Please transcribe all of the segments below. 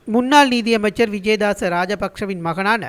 முன்னாள் நீதியமைச்சர் விஜயதாச ராஜபக்சவின் மகனான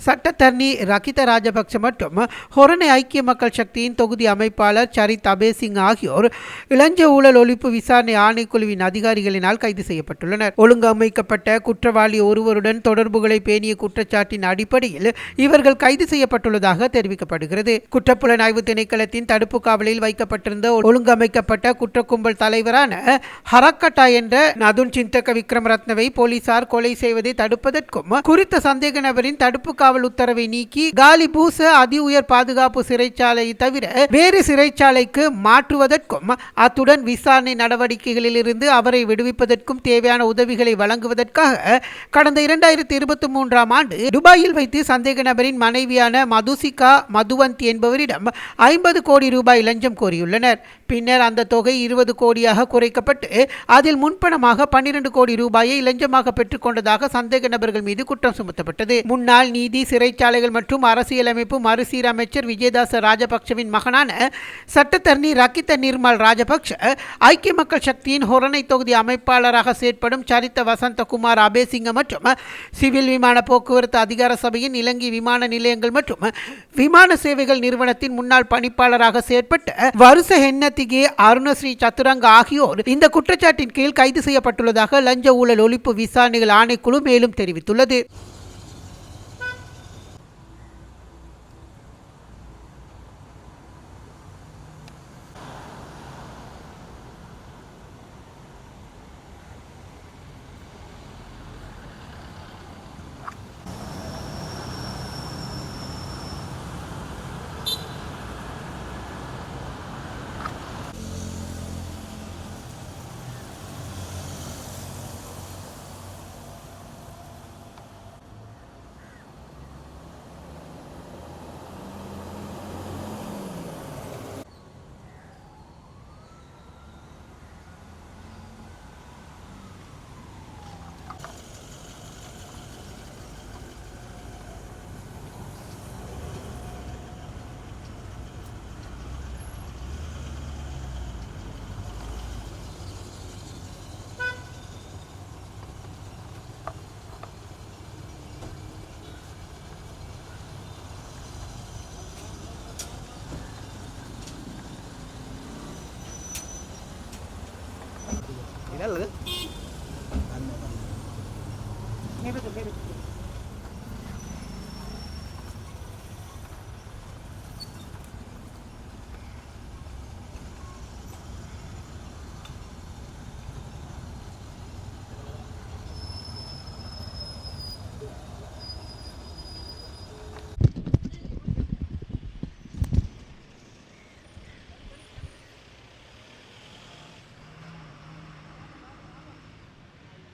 சட்டத்தரணி ரகித ராஜபக்ச மற்றும் ஹொரணை ஐக்கிய மக்கள் சக்தியின் தொகுதி அமைப்பாளர் சரித் அபேசிங் ஆகியோர் இளஞ்ச ஊழல் ஒழிப்பு விசாரணை ஆணைக்குழுவின் அதிகாரிகளினால் கைது செய்யப்பட்டுள்ளனர். ஒழுங்கமைக்கப்பட்ட குற்றவாளி ஒருவருடன் தொடர்புகளை பேணிய குற்றச்சாட்டின் அடிப்படையில் இவர்கள் கைது செய்யப்பட்டுள்ளதாக தெரிவிக்கப்படுகிறது. குற்றப்புலனாய்வு திணைக்களத்தின் தடுப்பு காவலில் வைக்கப்பட்டிருந்த ஒழுங்கமைக்கப்பட்ட குற்றக்கும்பல் தலைவரான ஹரக்கட்டா என்ற நதுன் சிந்தக விக்ரமரத்னவை போலீசார் கொலை செய்வதை தடுப்பதற்கும் குறித்த சந்தேக நபரின் தடுப்பு காவல் உத்தரவை நீக்கி காலிபூச அதி உயர் பாதுகாப்பு சிறைச்சாலையை தவிர வேறு சிறைச்சாலைக்கு மாற்றுவதற்கும் அத்துடன் விசாரணை நடவடிக்கைகளில் இருந்து அவரை விடுவிப்பதற்கும் தேவையான உதவிகளை வழங்குவதற்காக கடந்த 2023 ஆண்டு துபாயில் வைத்து சந்தேக நபரின் மனைவியான மதுசிகா மதுவந்தி என்பவரிடம் 50 கோடி ரூபாய் லஞ்சம் கோரியுள்ளனர். பின்னர் அந்த தொகை 20 கோடியாக குறைக்கப்பட்டு அதில் முன்பணமாக 12 கோடி ரூபாயை லஞ்சமாக பெற்றுக்கொண்டதாக சந்தேக நபர்கள் மீது குற்றம் சுமத்தப்பட்டது. முன்னாள் நீதி, சிறைச்சாலைகள் மற்றும் அரசியலமைப்பு மறுசீரமைச்சர் விஜயதாச ராஜபக்சவின் மகனான சட்டத்தரணி ரகித நிர்மல் ராஜபக்ஷ ஐக்கிய மக்கள் சக்தியின் ஹொரணை தொகுதி அமைப்பாளராக செயற்படும் சரித்த வசந்தகுமார் அபேசிங்க மற்றும் சிவில் விமான போக்குவரத்து அதிகார சபையின் இலங்கை விமான நிலையங்கள் மற்றும் விமான சேவைகள் நிறுவனத்தின் முன்னாள் பணிப்பாளராக செயற்பட்ட வருஷ ஹென்னதிகே அருணஸ்ரீ சத்துரங்க ஆகியோர் இந்த குற்றச்சாட்டின் கீழ் கைது செய்யப்பட்டுள்ளதாக லஞ்ச ஊழல் ஒழிப்பு விசாரணைகள் ஆணைக்குழு மேலும் தெரிவித்துள்ளது.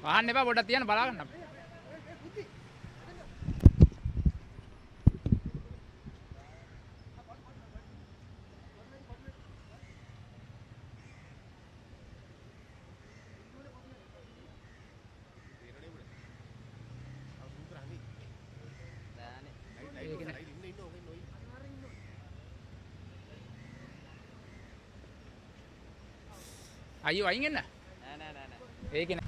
वाहन ने बोटा तियान बड़ा करना आयु आएंगे ना एक ना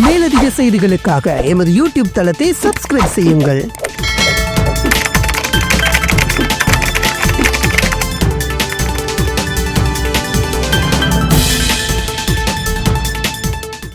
மேலதிக செய்திகளுக்காக எமது யூடியூப் தளத்தை சப்ஸ்கிரைப் செய்யுங்கள்.